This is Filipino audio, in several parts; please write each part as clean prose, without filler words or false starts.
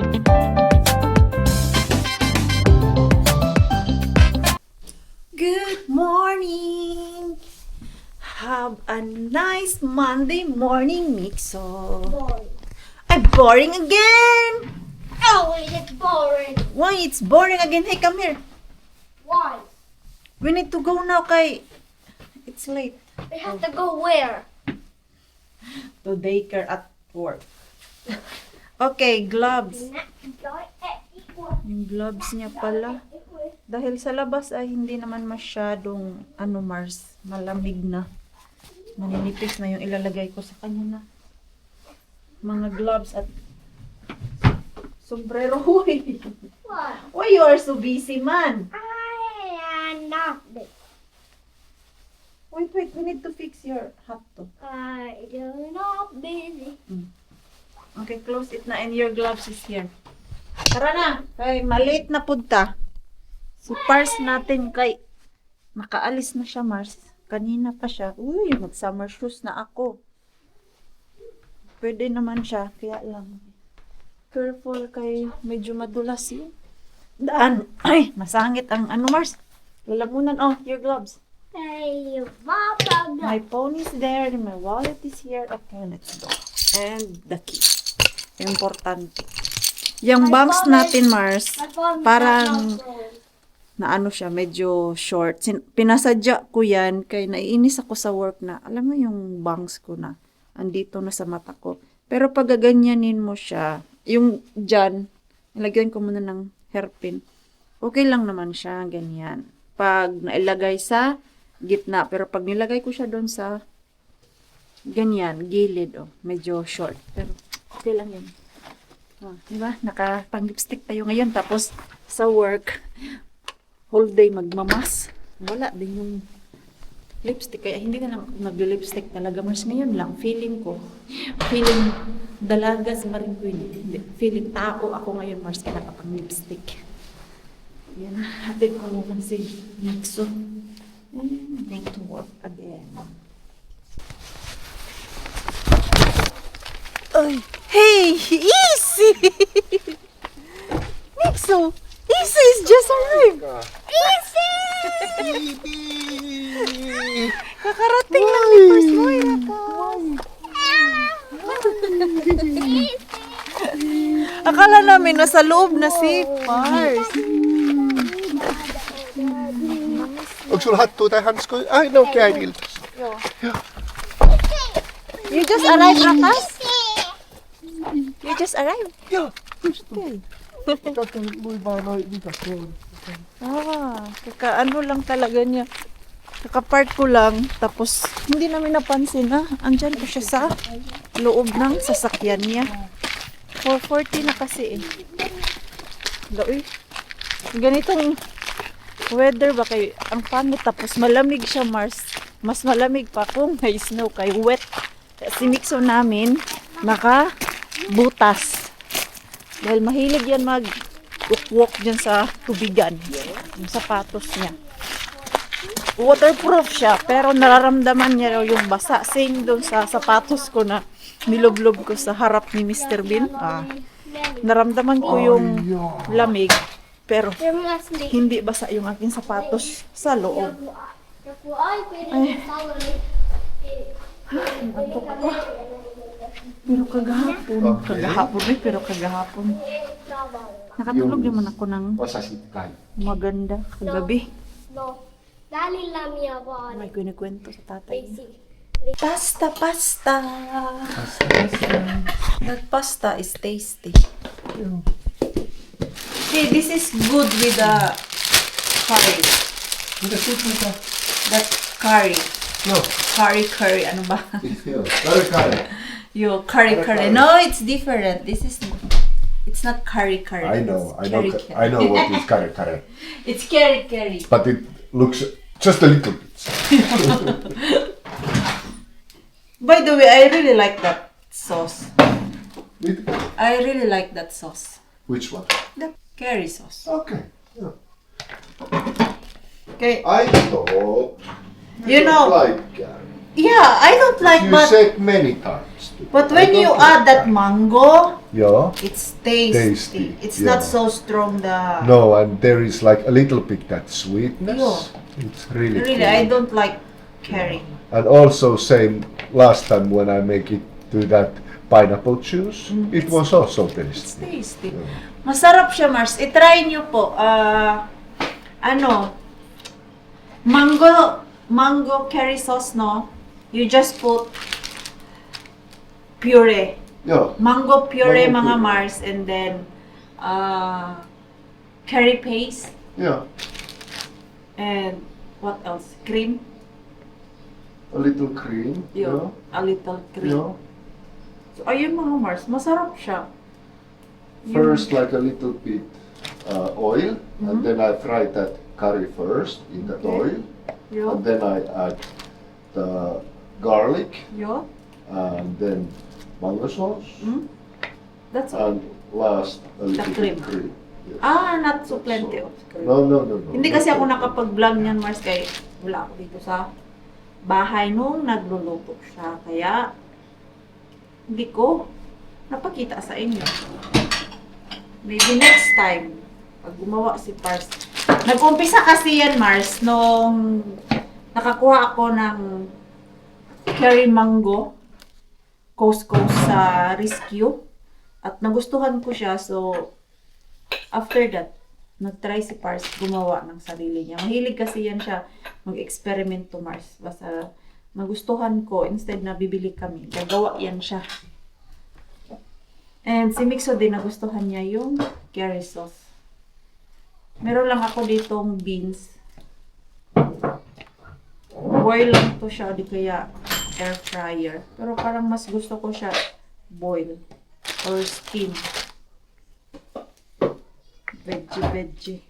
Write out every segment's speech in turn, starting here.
Good morning! Have a nice Monday morning, Mixo. Boring. I'm boring again! Oh, it's boring. Why it's boring again? Hey, come here. Why? We need to go now, kay it's late. We have to go where? To daycare at work. Okay, gloves. Yung gloves niya pala. Dahil sa labas ay hindi naman masyadong Mars, malamig na. Maninipis na yung ilalagay ko sa kanya na mga gloves at sombrero. What? Why you are so busy, man? I am not big. Wait, we need to fix your hat to. I am not busy. Okay, close it na and your gloves is here. Tara na, kay maliit na punta. Si Pars natin kay nakaalis na siya, Mars. Kanina pa siya. Uy, mag-summer shoes na ako. Pwede naman siya, kaya lang. Careful kay medyo madulas yun. Daan. Ay, masangit ang Mars. Lalamunan, your gloves. Hey, Papa. My phone is there, my wallet is here. Okay, let's go. And the key. Importante. Yung bangs natin, Mars, parang na siya, medyo short. Pinasadya ko yan, kaya naiinis ako sa work na, alam mo yung bangs ko na, andito na sa mata ko. Pero pag gaganyanin mo siya, yung dyan, nilagyan ko muna ng hairpin, okay lang naman siya, ganyan. Pag nailagay sa gitna, pero pag nilagay ko siya doon sa ganyan, gilid, medyo short. Pero okay lang yun. Diba? Nakapang-lipstick tayo ngayon, tapos sa work, whole day magmamas. Wala din yung lipstick. Kaya hindi na lang nag-lipstick talaga. Mas ngayon lang, feeling dalaga si Maring Queen. Feeling tao ako ngayon, Mars, kaya nakapang-lipstick. Yan, hatid ko naman si Mixo. And go to work again. Ay, hey, easy! Mixo! Easy is just arrived! Easy! Kakarating lang ni First Moira ka. Akala namin nasa loob na si Pars. Onko sulla hattua tai hanskoja? Ai, ne on äidiltä. You just arrived, Rakas? You just arrived? Joo. Okay. Kato, luin vaan noin vikas tuolla. Kakaano lang talaga niya. Kakapark ko lang, tapos hindi namin napansin na andyan ko siya sa loob ng sasakyan niya. 4:40 na kasi Uy, ganitong weather ba kayo? Ang pangit, tapos malamig siya, Mars. Mas malamig pa kung may snow kay wet. Si Mixo namin, nakabutas. Dahil mahilig yan mag-walk dyan sa tubigan. Yung sapatos niya. Waterproof siya, pero nararamdaman niya raw yung basa. Same doon sa sapatos ko na nilublob ko sa harap ni Mr. Bean. Naramdaman ko yung lamig, pero hindi basa yung aking sapatos sa loob. Ay. Antok ako. Pero kagahapon. Nakatulog naman ako ng maganda kagabi. May kinikwento sa tatay niya. Pasta. That pasta is tasty. Okay, this is good with the curry. That curry. No. Curry, ano ba? Joo. Curry. Yo, curry. No, it's different. It's not curry. I know what is curry. It's curry. But it looks just a little bit. By the way, I really like that sauce. With I really like that sauce. which one? The curry sauce. Okay. Yeah. Okay. I thought You know, like curry. Yeah, I don't like, You but said many times. but I when don't you like add that mango, Yeah. it's tasty. Tasty, It's yeah. not so strong. The No, and there is like a little bit that sweetness. Yeah. It's really really, cool. I don't like curry. And also same last time when I make it to that pineapple juice, it was also It's tasty. tasty. Yeah. Masarap siya, Mars. I-try nyo po. Mango curry sauce, no? You just put puree. Yeah. Mango puree, Mango mga puree. Mars. And then, curry paste. Yeah. And what else? Cream. A little cream. Yun. A little cream. Yeah. So, ayun mga Mars. Masarap siya. First, like a little bit oil, and Mhm. then I fry that curry first in that Okay. oil, Yun. and then I add the garlic, Yun. and then mango sauce, Mm? That's all. and last a little cream. bit cream. Yes. Not so plenty of cream. No. Hindi kasi not ako that. nakapag-vlog niyan, Mars, kaya wala ako dito sa bahay nung nagluluto siya. Kaya, hindi ko napakita sa inyo. Maybe next time, pag gumawa si Pars. Nag-umpisa kasi yan, Mars, nung nakakuha ako ng curry mango coast sa Rescue. At nagustuhan ko siya, so after that, nag-try si Pars gumawa ng sarili niya. Mahilig kasi yan siya mag-experiment to, Mars. Basta nagustuhan ko, instead na bibili kami, gagawa yan siya. And si Mixo din, nagustuhan niya yung curry sauce. Meron lang ako ditong beans. Boil lang to siya, di kaya air fryer. Pero parang mas gusto ko siya boil or steam. Veggie.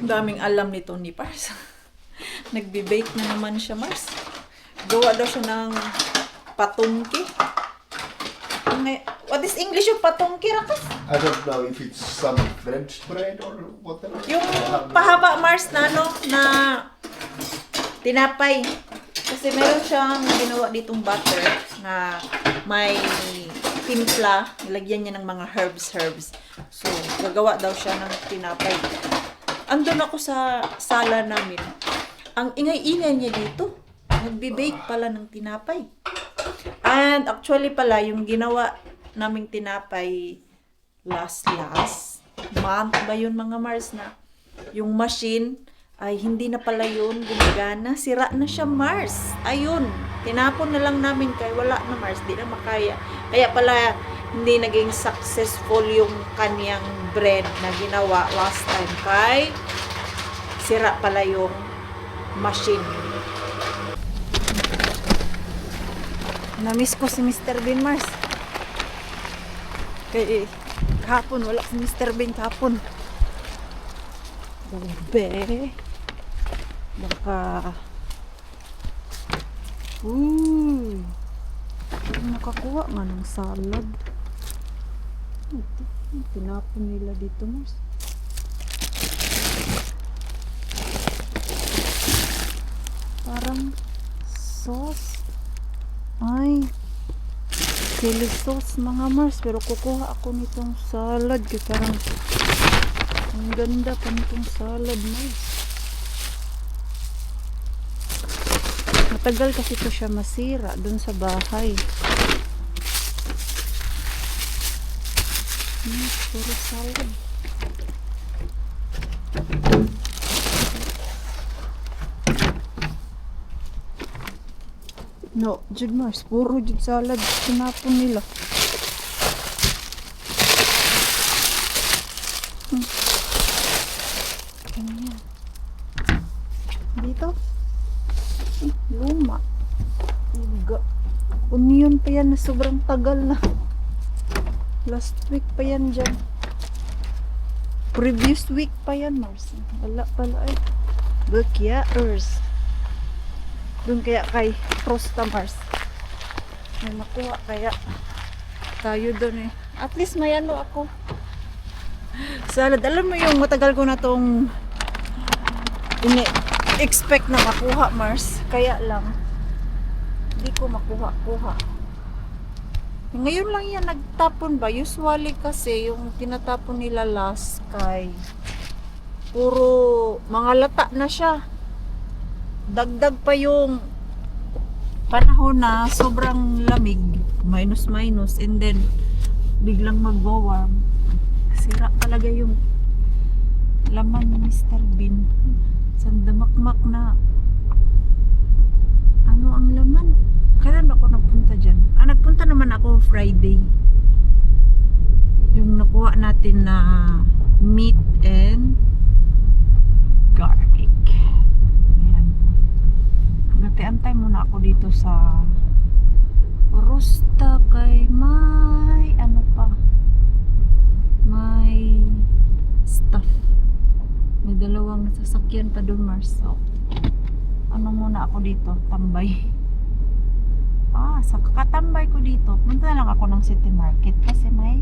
Daming alam nito ni Pars. Nagbe-bake na naman siya, Mars. Gawa daw siya ng patungki. What is English yung patungki, Rakas? I don't know if it's some French bread or whatever. Yung pahaba, Mars, na na tinapay. Kasi meron siyang ginawa ditong butter na may timpla. Nilagyan niya ng mga herbs. So, gagawa daw siya ng tinapay. Andun ako sa sala namin. Ang ingay-ingay niya dito. Nagbe-bake pala ng tinapay. And actually pala, yung ginawa naming tinapay last month ba yun, mga Mars, na yung machine ay hindi na pala yun gumagana. Sira na siya, Mars. Ayun. Tinapon na lang namin kaya wala na, Mars. Di na makaya. Kaya pala hindi naging successful yung kanyang bread na ginawa last time. Kay sira pala yung machine. Namiss ko si Mr. Bean, Mars. Kaya kahapon, wala si Mr. Bean kahapon. Grabe. Baka nakakuha nga ng salad. Tinapon nila dito, Mars. Parang sauce. Ay, chili sauce, mga Mars. Pero kukuha ako nitong salad. Kaya parang ang ganda pa nitong salad, Mars. Matagal kasi ito siya masira dun sa bahay. Puro salad. No, jud Mars, puro jud salad sinapon nila. Ganyan. Dito? Luma. Iga. Onion pa yan na sobrang tagal na. Last week pa yan dyan. Previous week pa yan, Mars. Wala pala eh. Bukyaers. Doon kaya kay Prosta, Mars. May makuha kaya tayo doon eh. At least may ano ako. Salad. Alam mo yung matagal ko na tong nag-expect na makuha, Mars. Kaya lang, hindi ko makuha-kuha. Ngayon lang yan nagtapon ba? Usually kasi, yung tinatapon nila last kay puro mga lata na siya. Dagdag pa yung panahon na sobrang lamig, minus, and then biglang magwa-warm. Sira talaga yung laman ni Mr. Bean. Sandamakmak na ano ang laman. Kailan ba ako nagpunta dyan? Nagpunta naman ako Friday. Yung nakuha natin na meat and garlic. Ayan. Nagtiantay muna ako dito sa Rosta kay may ano pa, may stuff, may dalawang sasakyan pa doon, Mars. So ano muna ako dito, tambay. Sa kakatambay ko dito, punta na lang ako ng City Market kasi may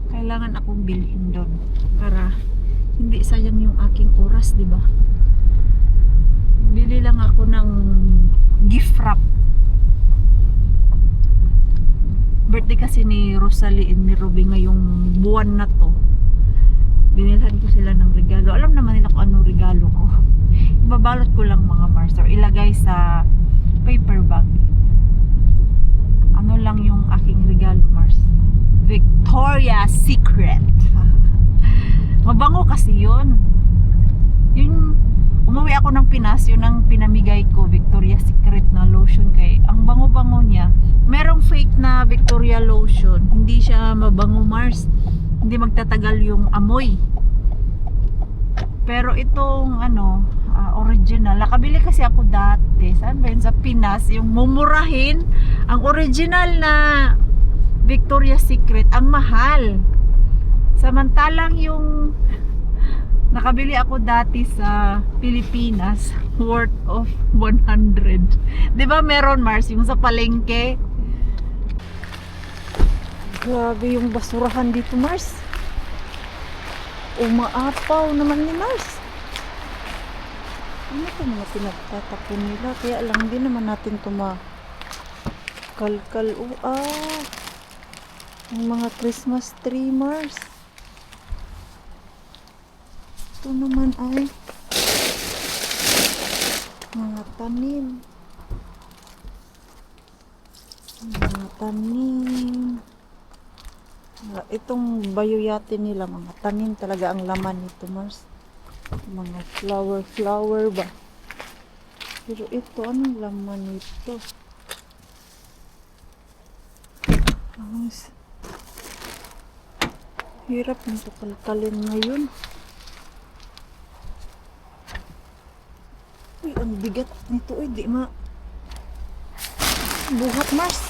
kailangan akong bilhin doon para hindi sayang yung aking oras, di ba? Bili lang ako ng gift wrap. Birthday kasi ni Rosalie and ni Ruby ngayong buwan na to. Binilhan ko sila ng regalo. Alam naman nila kung anong regalo ko. Ibabalot ko lang, mga Mars, or ilagay sa paper bag. Ano lang yung aking regalo, Mars? Victoria's Secret. Mabango kasi yun. Yung umuwi ako ng Pinas, yun ang pinamigay ko, Victoria's Secret na lotion. Kay ang bango-bango niya. Merong fake na Victoria lotion, hindi siya mabango, Mars. Hindi magtatagal yung amoy. Pero itong original, nakabili kasi ako dati, saan ba yun? Sa Pinas, yung mumurahin. Ang original na Victoria's Secret, ang mahal. Samantalang yung nakabili ako dati sa Pilipinas, worth of 100. 'Di ba meron, Mars, yung sa palengke? Grabe yung basurahan dito, Mars. Umaapaw naman ni Mars. Ano ito mga pinagtatapon nila? Kaya lang din naman natin kalkal. Yung mga Christmas tree, Mars. Ito naman ay mga tanim. Itong bayoyate nila, mga tanim talaga ang laman nito, Mars. Mga flower ba? Pero ito, anong laman nito? Hirap nito kalkalin ngayon. Uy, ang bigat nito. Uy, di buhat, Mars.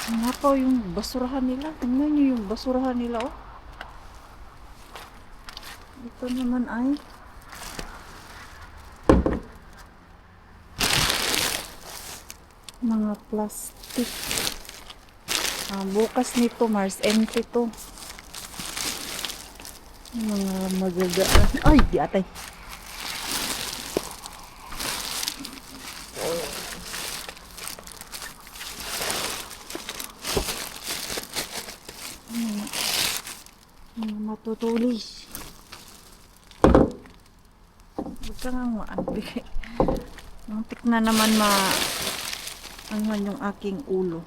Napaw yung basurahan nila. Tingnan nyo yung basurahan nila, oh. Ito naman ay mga plastic. Bukas nito, Mars, empty to. Mga magagaan. Ay, di atay. Matutulis. Huwag ka nga maanbi. Muntik na naman yung aking ulo.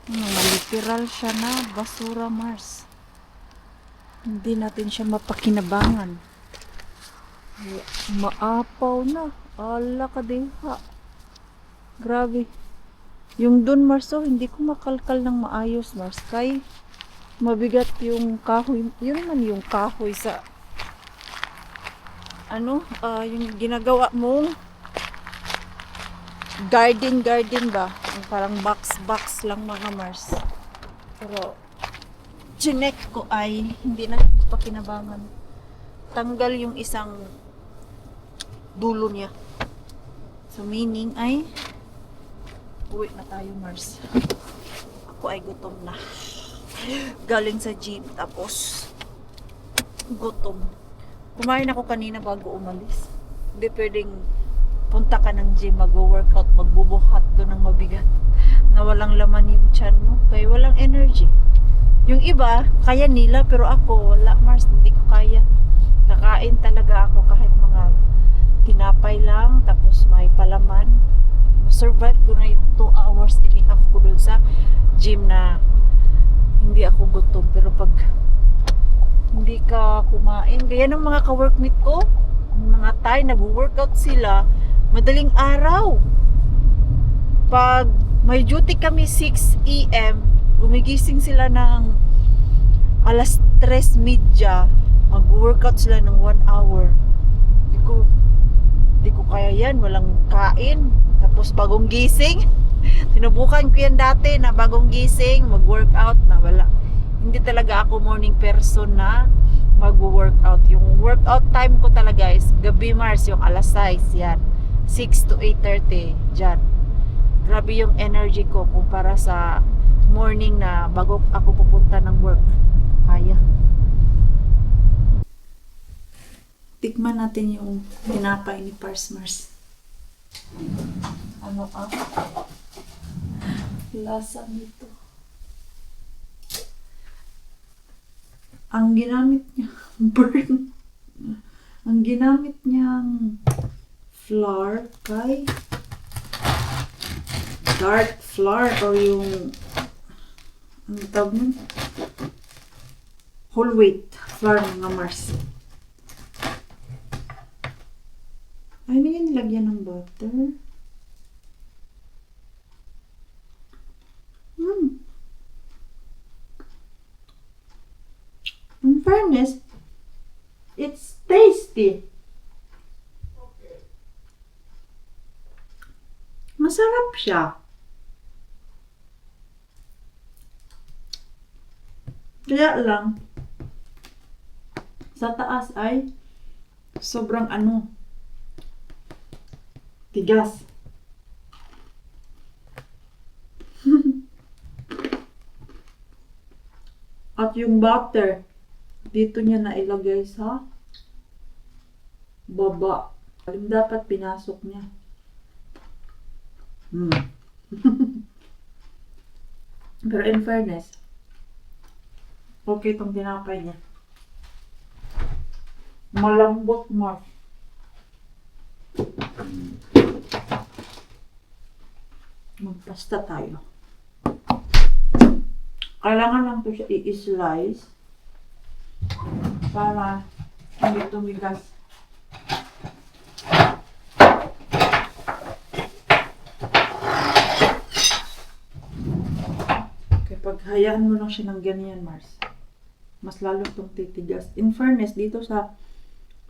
Literal siya na basura, Mars. Hindi natin siya mapakinabangan. Maapaw na. Ala ka diha. Grabe. Yung dun, Mars, hindi ko makalkal ng maayos, Mars. Kay mabigat yung kahoy. Yun naman yung kahoy sa yung ginagawa mong garden ba? Yung parang box lang, mga Mars. Pero chinek ko ay hindi na pakinabangan. Tanggal yung isang dulo niya. So meaning ay uwi na tayo, Mars. Ako ay gutom na. Galing sa gym tapos gutom. Kumain ako kanina bago umalis. Hindi pwedeng punta ka ng gym, mag-workout, magbubuhat doon ng mabigat na walang laman yung tiyan mo. Kaya walang energy. Yung iba, kaya nila, pero ako, wala, Mars, hindi ko kaya. Kakain talaga ako kahit mga tinapay lang, tapos may palaman. Survive ko na yung 2 hours and a half ko doon sa gym na hindi ako gutom. Pero pag hindi ka kumain, gaya ng mga ka-workmate ko, mga Thai, nag-workout sila, madaling araw. Pag may duty kami 6 AM, gumigising sila ng alas 3:30, mag-workout sila ng 1 hour. Di ko kaya yan, walang kain. Tapos bagong gising, sinubukan ko yan dati na bagong gising, mag-workout na wala. Hindi talaga ako morning person na mag-workout. Yung workout time ko talaga is gabi, Mars, yung alas 6 yan. 6 to 8:30 dyan. Grabe yung energy ko kumpara sa morning na bago ako pupunta ng work. Kaya. Tikman natin yung tinapay ni Pars, Mars. Ano ah? Lasa nito. Ang ginamit niya, burn. Ang ginamit niyang flour kay dark flour or yung ano tawag nun? Whole wheat flour, mga Mars. Ay, may nilagyan ng butter. In fairness, it's tasty. Masarap siya. Kaya lang, sa taas ay sobrang tigas. At yung butter, dito niya na ilagay sa baba. Dapat pinasok niya. Pero in fairness, okay itong tinapay niya. Malambot, Mark. Magpasta tayo. Kailangan lang ito siya i-slice para hindi tumigas. Kapag hayaan mo lang siya ng ganyan, Mars, mas lalo itong titigas. In fairness, dito sa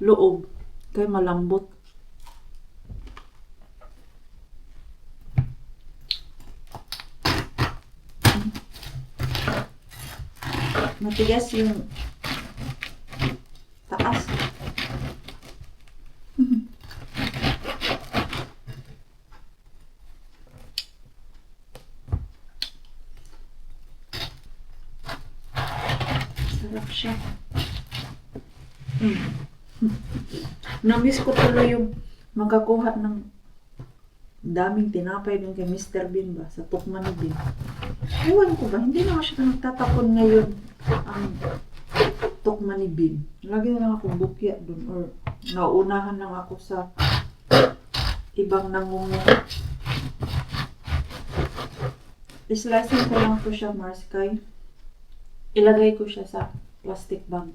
loob, kay malambot. Matigas yung taas. Sarap siya. Namiss ko tuloy yung magkakuha ng daming tinapay dun kay Mr. Bean ba, sa Tukman ni Bean. Ewan ko ba, hindi na siya nagtatapon ngayon ang Tukman ni Bean. Lagi na lang akong bukya dun or nauunahan lang ako sa ibang nangungo. Islicing ko lang po siya, Mars, kay ilagay ko siya sa plastic bag.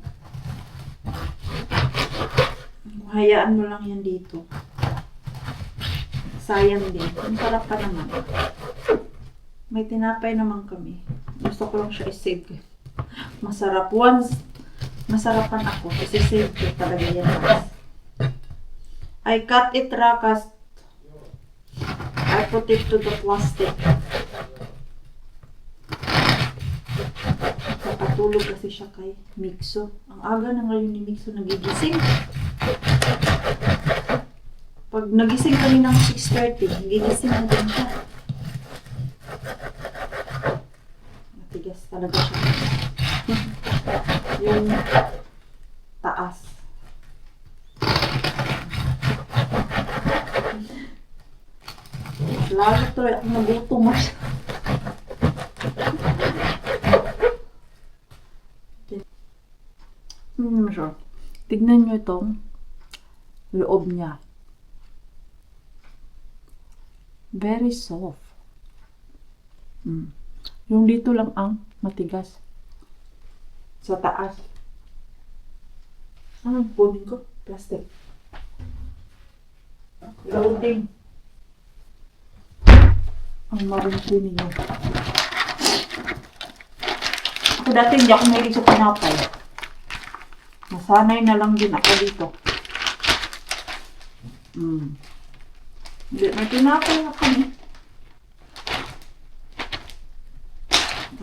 Hayaan mo lang yan dito. Sayang din. Ang sarap pa naman. May tinapay naman kami. Gusto ko lang siya i-save. Masarap. Once masarapan ako, i-save ko talaga yan. I cut it rakas. I put it to the plastic. Nakatulog kasi siya kay Mixo. Ang aga na ngayon ni Mixo nagigising. Pag nagising kami ng 6:30, nagigising na din siya. Matigas talaga siya. Yung taas. tuloy ako nagutom. Sure. Tignan nyo itong loob niya. Very soft. Yung dito lang ang matigas. Sa taas. Ano kunin ko? Plastic. Loading. Ang marinti ninyo. Ako dati hindi ako mahilig sa tinapay. Nasanay na lang din ako dito. Hindi, may tinapay ako eh.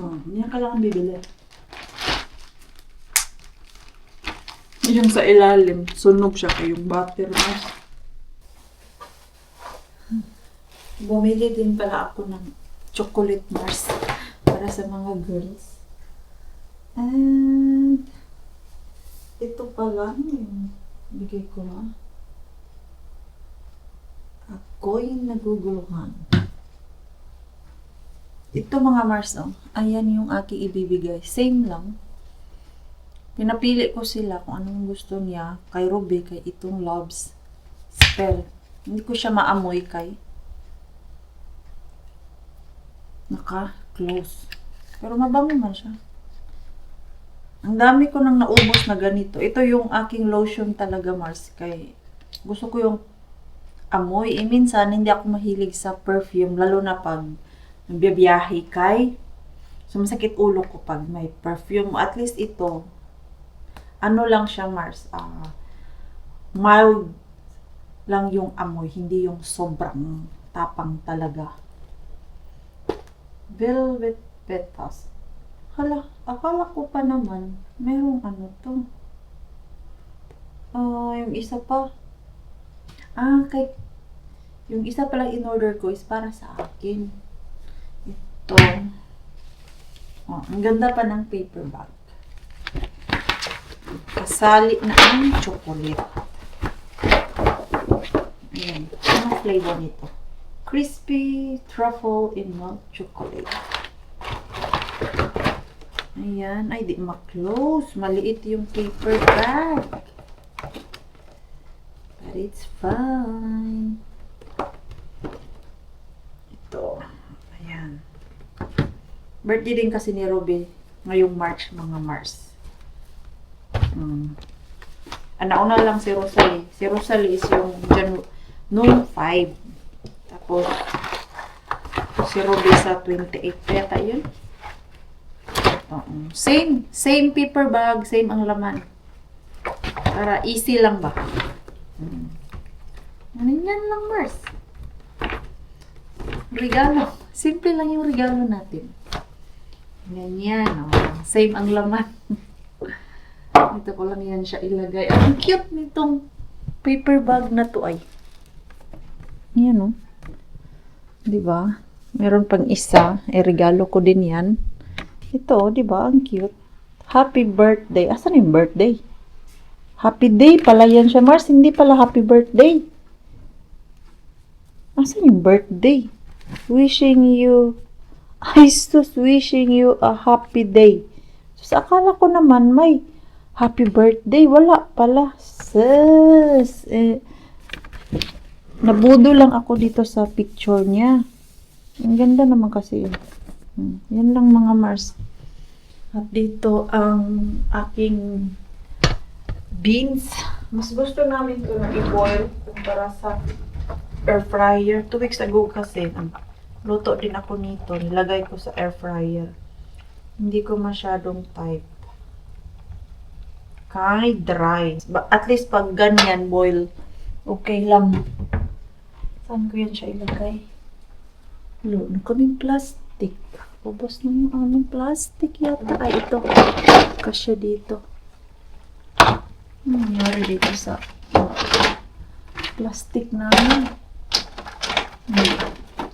Hindi na kailangan bibili. Yung sa ilalim, sunog siya kayong butter mask. Bumili din pala ako ng chocolate Mars para sa mga girls. And ito pala yung bigay ko na. Ako'y naguguluhan. Ito mga Mars, oh. Ayan yung aking ibibigay. Same lang. Pinapili ko sila kung anong gusto niya. Kay Ruby, kay itong Loves Spell. Hindi ko siya maamoy kay naka-close. Pero mabango man siya. Ang dami ko nang naubos na ganito. Ito yung aking lotion talaga, Mars. Kay gusto ko yung amoy. Minsan, hindi ako mahilig sa perfume. Lalo na pag nagbibiyahe kay. Sumasakit ulo ko pag may perfume. At least ito, ano lang siya, Mars. Mild lang yung amoy. Hindi yung sobrang tapang talaga. Velvet Petals. Akala ko pa naman, merong ano to. Yung isa pa. Yung isa palang in-order ko is para sa akin. Ito. Ang ganda pa ng paper bag. Kasali na ang chocolate. Ayan. Anong flavor nito? Crispy truffle in milk chocolate. Ayan. Ay, di ma-close. Maliit yung paper bag. But it's fine. Ito. Ayan. Birthday din kasi ni Ruby ngayong March, mga Mars. Nauna lang si Rosalie. Si Rosalie is yung noong 5. Tapos, si Ruby sa 28. Kaya yun. Same paper bag, same ang laman. Para easy lang ba? Ganyan lang, Mars. Regalo. Simple lang yung regalo natin. Ganyan, same ang laman. Ito ko lang yan siya ilagay. Ang cute nitong paper bag na to ay. Yan, diba? Meron pang isa. Regalo ko din yan. Ito, diba? Ang cute. Happy birthday. Asan yung birthday? Happy day pala yan siya, Mars. Hindi pala happy birthday. Asan yung birthday? Wishing you a happy day. So, akala ko naman may happy birthday. Wala pala. Sis. Nabudo lang ako dito sa picture niya. Ang ganda naman kasi yun. Yan lang mga Mars. At dito ang aking beans. Mas gusto namin ito na i-boil kumpara sa air fryer. 2 weeks ago kasi luto din ako nito. Nilagay ko sa air fryer. Hindi ko masyadong type. Kahit dry. At least pag ganyan boil, okay lang. Saan ko yan siya ilagay? Wala na kaming plastic. Ubos na yung aming plastic yata. Ay, ito. Kasya dito. Nangyari dito sa plastic namin.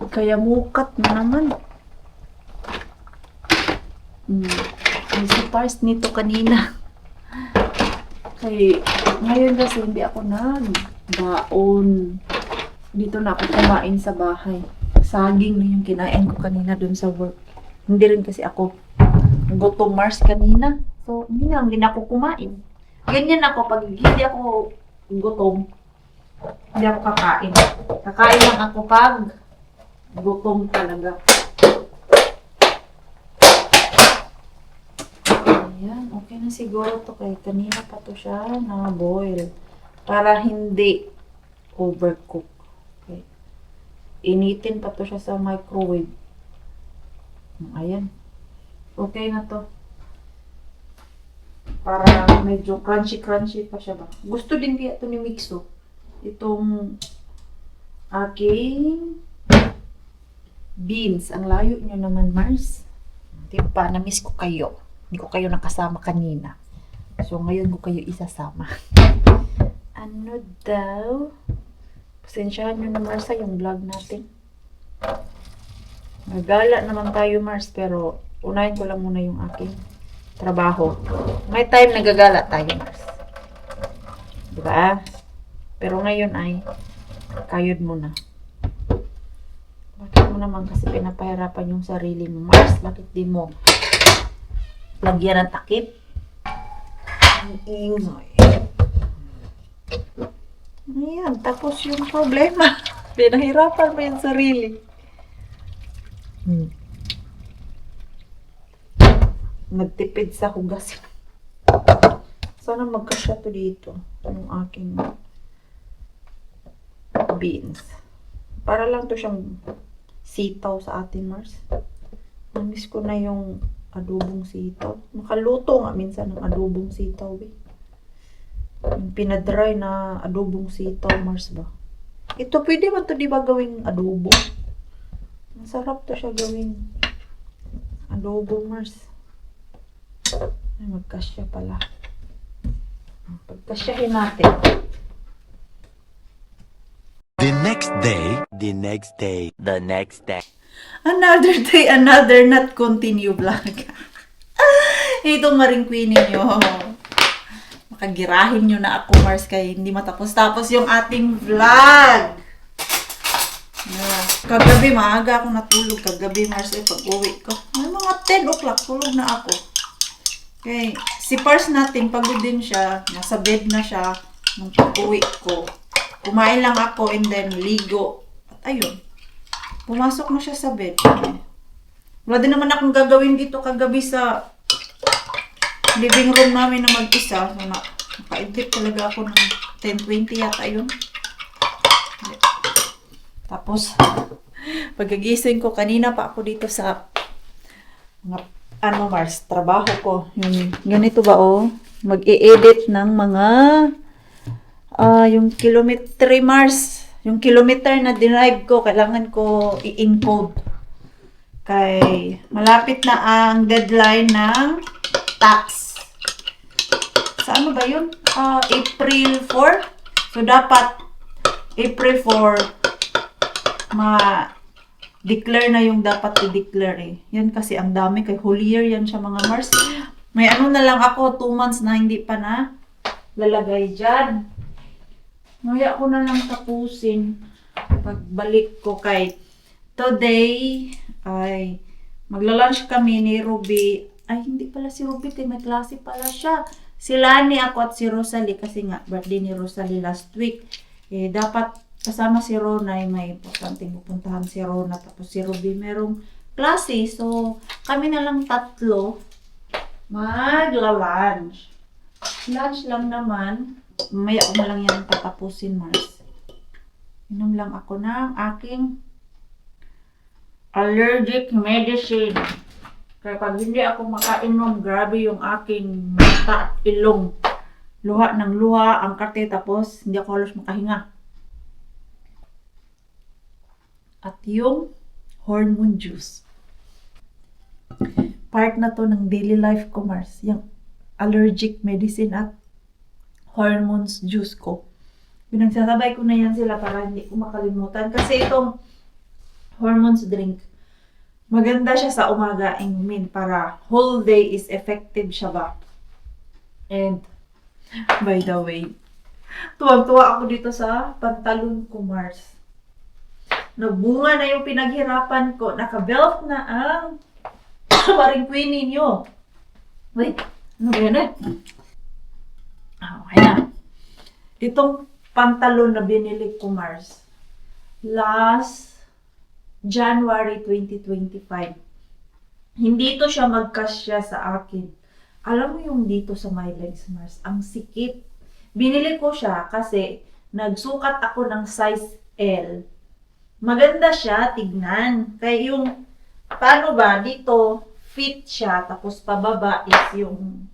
Kaya mukat na naman. May surprise nito kanina. Kaya ngayon kasi hindi ako nagbaon. Dito na ako kumain sa bahay. Saging na yung kinain ko kanina dun sa work. Hindi rin kasi ako gutom Mars kanina. So, hindi na ako kumain. Ganyan ako, pag hindi ako gutom, hindi ako kakain. Kakain lang ako pag gutom talaga. Ayan, okay na siguro to kay kanina pa to siya na boil. Para hindi overcook. Okay. Initin pa to siya sa microwave. Ayan. Okay na to. Para medyo crunchy-crunchy pa siya ba. Gusto din kaya ito ni Mixo. Itong aking beans. Ang layo nyo naman, Mars. Diba? Na-miss ko kayo. Hindi ko kayo nakasama kanina. So, ngayon ko kayo isasama. Ano daw? Pasensyahan nyo na, Mars, yung vlog natin. Nagala naman tayo, Mars, pero unahin ko lang muna yung aking trabaho. May time nagagala tayo, Mars. Diba? Pero ngayon ay kayod muna. Bakit mo naman kasi pinapahirapan yung sarili mo, Mars? Bakit di mo lagyan ng takip? Ang ingay. Ayan, tapos yung problema. Pinahirapan mo yung sarili. Nagtipid sa hugas. Sana magkasya to dito. Yung aking beans. Para lang to siyang sitaw sa atin, Mars. Namiss ko na yung adobong sitaw. Makaluto nga minsan ng adobong sitaw, eh. Yung pinadry na adobong sitaw, Mars ba? Ito, pwede ba to di ba gawing adobo? Masarap to siya gawing adobo, Mars. Ay, magkasya pala. Pagkasyahin natin. The next day, the next day, the next day. Another day, another not continue vlog. Itong Maring Queenie nyo. Makagirahin nyo na ako, Mars, kaya hindi matapos-tapos yung ating vlog. Kagabi, maaga ako natulog. Kagabi, Mars, pag-uwi ko. May mga 10 o'clock, tulog na ako. Okay. Si Pars natin, pagod din siya. Nasa bed na siya nung pag-uwi ko. Kumain lang ako and then ligo. At ayun. Pumasok na siya sa bed. Wala din naman akong gagawin dito kagabi sa living room namin na mag-isa. So, naka-edit talaga ako ng 10:20 yata yun. Tapos, pagkagising ko, kanina pa ako dito sa Mars, trabaho ko. Yung, ganito ba, oh? Mag-i-edit ng mga yung kilometry, Mars. Yung kilometer na drive ko, kailangan ko i-encode. Kay, malapit na ang deadline ng tax. Sa ano ba yun? April 4? So, dapat April 4 ma-declare na yung dapat i-declare eh. Yan kasi ang dami. Kay whole year yan siya mga Mars. May ano na lang ako, 2 months na hindi pa na lalagay dyan. Ngaya ko na lang tapusin pagbalik ko kay today ay magla-lunch kami ni Ruby. Ay, hindi pala si Ruby, may klase pala siya. Si Lani, ako at si Rosalie kasi nga birthday ni Rosalie last week. Eh, dapat kasama si Rona, may importanteng pupuntahan si Rona, tapos si Ruby merong klase. So, kami na lang tatlo magla-lunch. Lunch lang naman. Maya ko na lang yan tatapusin, Mars. Inom lang ako ng aking allergic medicine. Kaya pag hindi ako makainom, grabe yung aking mata at ilong. Luha ng luha, ang karte, tapos hindi ako halos makahinga. At yung hormone juice. Part na to ng daily life ko, Mars. Yung allergic medicine at hormones juice ko. Pinagsasabay ko na yan sila para hindi ko makalimutan. Kasi itong hormones drink, maganda siya sa umaga, inumin para whole day is effective siya ba. And, by the way, tuwag-tuwa ako dito sa pantalon ko, Mars. nagbunga na yung pinaghirapan ko. Naka-belt na ang paring queenie nyo. Wait, ano ba yun eh? Okay na. Itong pantalon na binili ko, Mars, last January 2025. Hindi to siya magkasya sa akin. Alam mo yung dito sa my legs, Mars, ang sikip. Binili ko siya kasi nagsukat ako ng size L. Maganda siya, tignan. Kaya yung, paano ba, dito, fit siya, tapos pababa is yung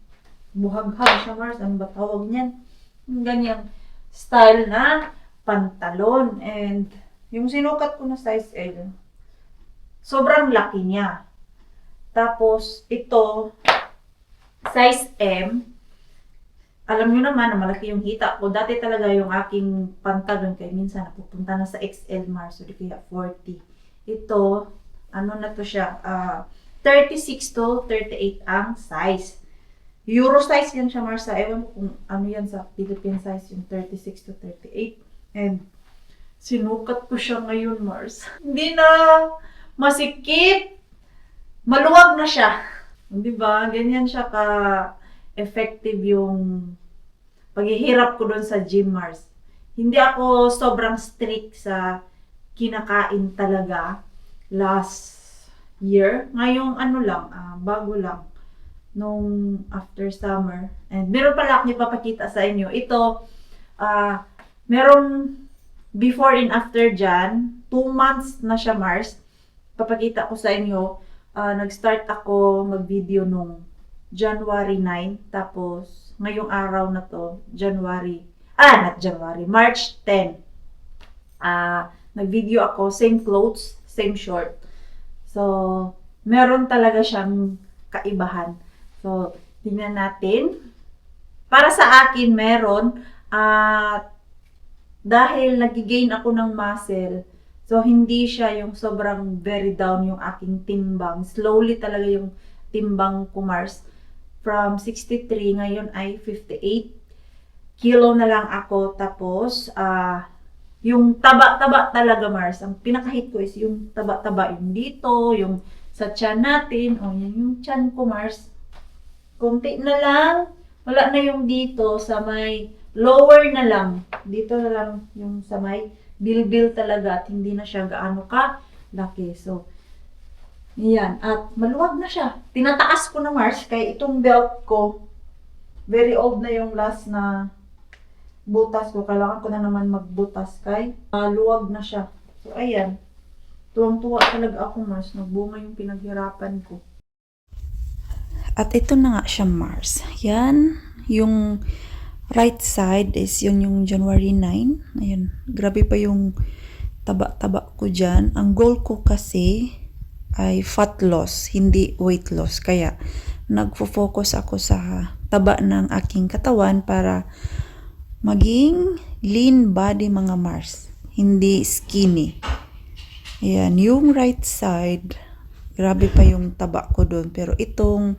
buhaghag siya, Mars. Ano ba tawag niyan? Yung ganyang style na pantalon. And yung sinukat ko na size L, sobrang laki niya. Tapos, ito, size M. Alam nyo naman na malaki yung hita ko. Dati talaga yung aking pantalon, kaya minsan napupunta na sa XL, Mars, o di kaya 40. Ito, ano na to siya, 36 to 38 ang size. Euro size yan siya, Mars. Ewan ko kung ano yan sa Philippine size, yung 36 to 38. And sinukat ko siya ngayon, Mars. Hindi na masikip. Maluwag na siya. Di ba? Ganyan siya ka-effective yung paghihirap ko doon sa gym, Mars. Hindi ako sobrang strict sa kinakain talaga last year. Ngayong ano lang, bago lang. Nung after summer. And meron pala akong ipapakita sa inyo. Ito, merong before and after dyan. 2 months na siya, Mars. Papakita ko sa inyo. Nag-start ako mag-video nung January 9. Tapos, ngayong araw na to, March 10. Nag-video ako, same clothes, same short. So, meron talaga siyang kaibahan. So, tingnan natin. Para sa akin, meron. Dahil nag-gain ako ng muscle, so hindi siya yung sobrang very down yung aking timbang. Slowly talaga yung timbang ko, Mars. From 63, ngayon ay 58 kilo na lang ako. Tapos, yung taba-taba talaga, Mars. Ang pinakahit ko is yung taba-taba. Yung dito, yung sa tiyan natin. O, yan yung tiyan ko, Mars. Kunti na lang. Wala na yung dito sa may lower na lang. Dito na lang yung sa may bilbil talaga at hindi na siya gaano ka laki. So, yan. At maluwag na siya. Tinataas ko na, Mars, kaya itong belt ko, very old na yung last na butas ko. Kailangan ko na naman magbutas kay luwag na siya. So, ayan. Tuwang-tuwa talaga ako, Mars. Nagbunga yung pinaghirapan ko. At ito na nga siya, Mars. Yan. Yung right side is yun yung January 9. Ayun. Grabe pa yung taba-taba ko dyan. Ang goal ko kasi ay fat loss, hindi weight loss. Kaya nagfo-focus ako sa taba ng aking katawan para maging lean body, mga Mars. Hindi skinny. Ayan. Yung right side, grabe pa yung taba ko doon. Pero itong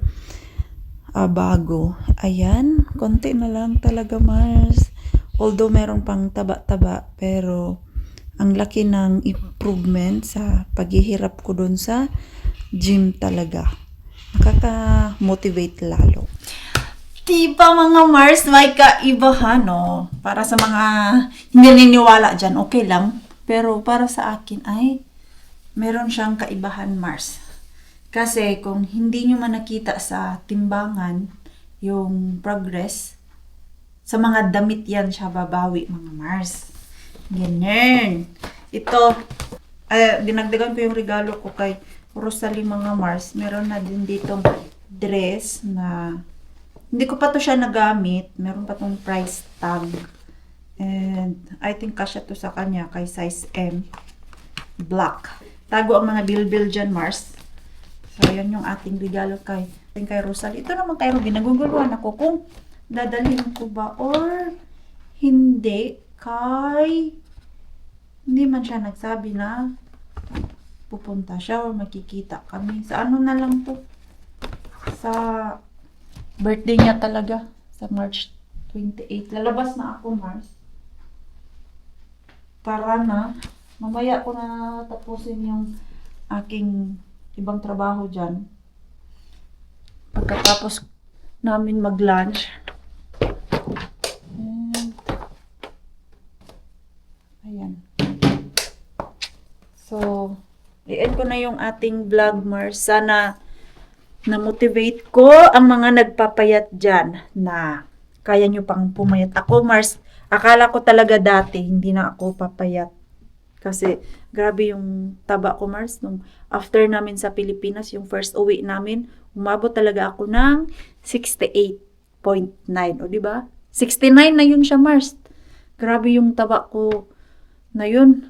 bago, ayan, konti na lang talaga, Mars. Although meron pang taba-taba, pero ang laki ng improvement sa paghihirap ko doon sa gym talaga. Nakaka-motivate lalo. Diba, mga Mars, may kaibahan, no? Para sa mga hindi naniniwala dyan, okay lang. Pero para sa akin ay meron siyang kaibahan, Mars. Kasi kung hindi nyo man nakita sa timbangan yung progress, sa mga damit yan siya babawi, mga Mars. Ganyan. Ito, dinagdagan ko yung regalo ko kay Rosalie, mga Mars. Meron na din ditong dress na hindi ko pa to siya nagamit. Meron pa tong price tag. And I think kasya to sa kanya kay size M. Black. Tago ang mga bilbil dyan, Mars. So, yan yung ating regalo kay Rosalie. Ito naman kay Ruby. Naguguluhan ako kung dadalhin ko ba or hindi kay hindi man siya nagsabi na pupunta siya or makikita kami. Sa ano na lang to? Sa birthday niya talaga. Sa March 28. Lalabas na ako, Mars. Para na Mamaya ko na tapusin yung aking ibang trabaho dyan. Pagkatapos namin mag-lunch. And, ayan. So, i-end ko na yung ating vlog, Mars. Sana na-motivate ko ang mga nagpapayat dyan na kaya nyo pang pumayat. Ako, Mars, akala ko talaga dati hindi na ako papayat. Kasi grabe yung taba ko, Mars. Nung after namin sa Pilipinas, yung first uwi namin, umabot talaga ako ng 68.9. O, di ba? 69 na yun siya, Mars. Grabe yung taba ko na yun.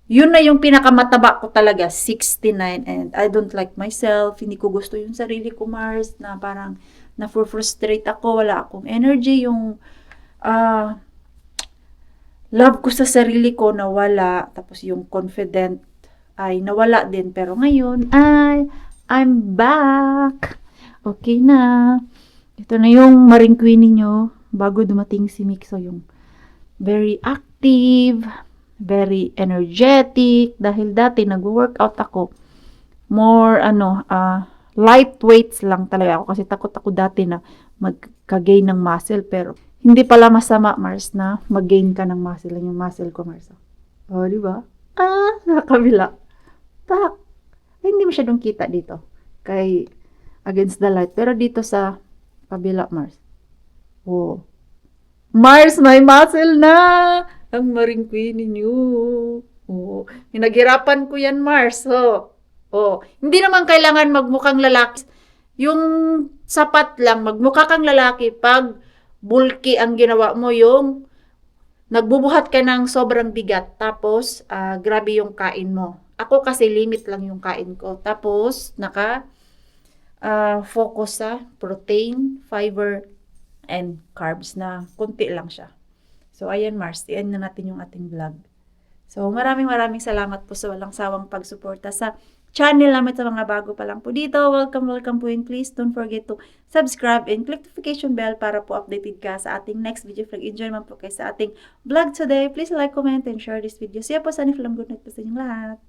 Yun na yung pinakamataba ko talaga, 69. And I don't like myself. Hindi ko gusto yung sarili ko, Mars, na parang na-frustrate ako. Wala akong energy. Yung love ko sa sarili ko nawala. Tapos yung confident ay nawala din. Pero ngayon, I'm back. Okay na. Ito na yung Maring Queen ninyo bago dumating si Mixo. Yung very active, very energetic. Dahil dati nag-workout ako. More, light weights lang talaga ako. Kasi takot ako dati na magka-gain ng muscle. Pero hindi pala masama, Mars, na mag-gain ka ng muscle. Yung muscle ko, Mars. Oh, di ba? Sa kabila. Tak. Ay, hindi masyadong kita dito. Kay against the light. Pero dito sa kabila, Mars. Oh. Mars, may muscle na! Ang Maring Queen ninyo. Oh. Pinaghirapan ko yan, Mars. Oh. Hindi naman kailangan magmukhang lalaki. Yung sapat lang, magmukha kang lalaki pag bulky ang ginawa mo, yung nagbubuhat ka ng sobrang bigat, tapos grabe yung kain mo. Ako kasi limit lang yung kain ko. Tapos focus sa protein, fiber, and carbs na kunti lang siya. So ayan, Mars, i-end na natin yung ating vlog. So maraming salamat po sa walang sawang pagsuporta sa channel namin, sa mga bago pa lang po dito. Welcome po, and please don't forget to subscribe and click notification bell para po updated ka sa ating next video vlog. Enjoy naman po kayo sa ating vlog today. Please like, comment, and share this video. See you po sa next vlog. Good night po sa inyong lahat.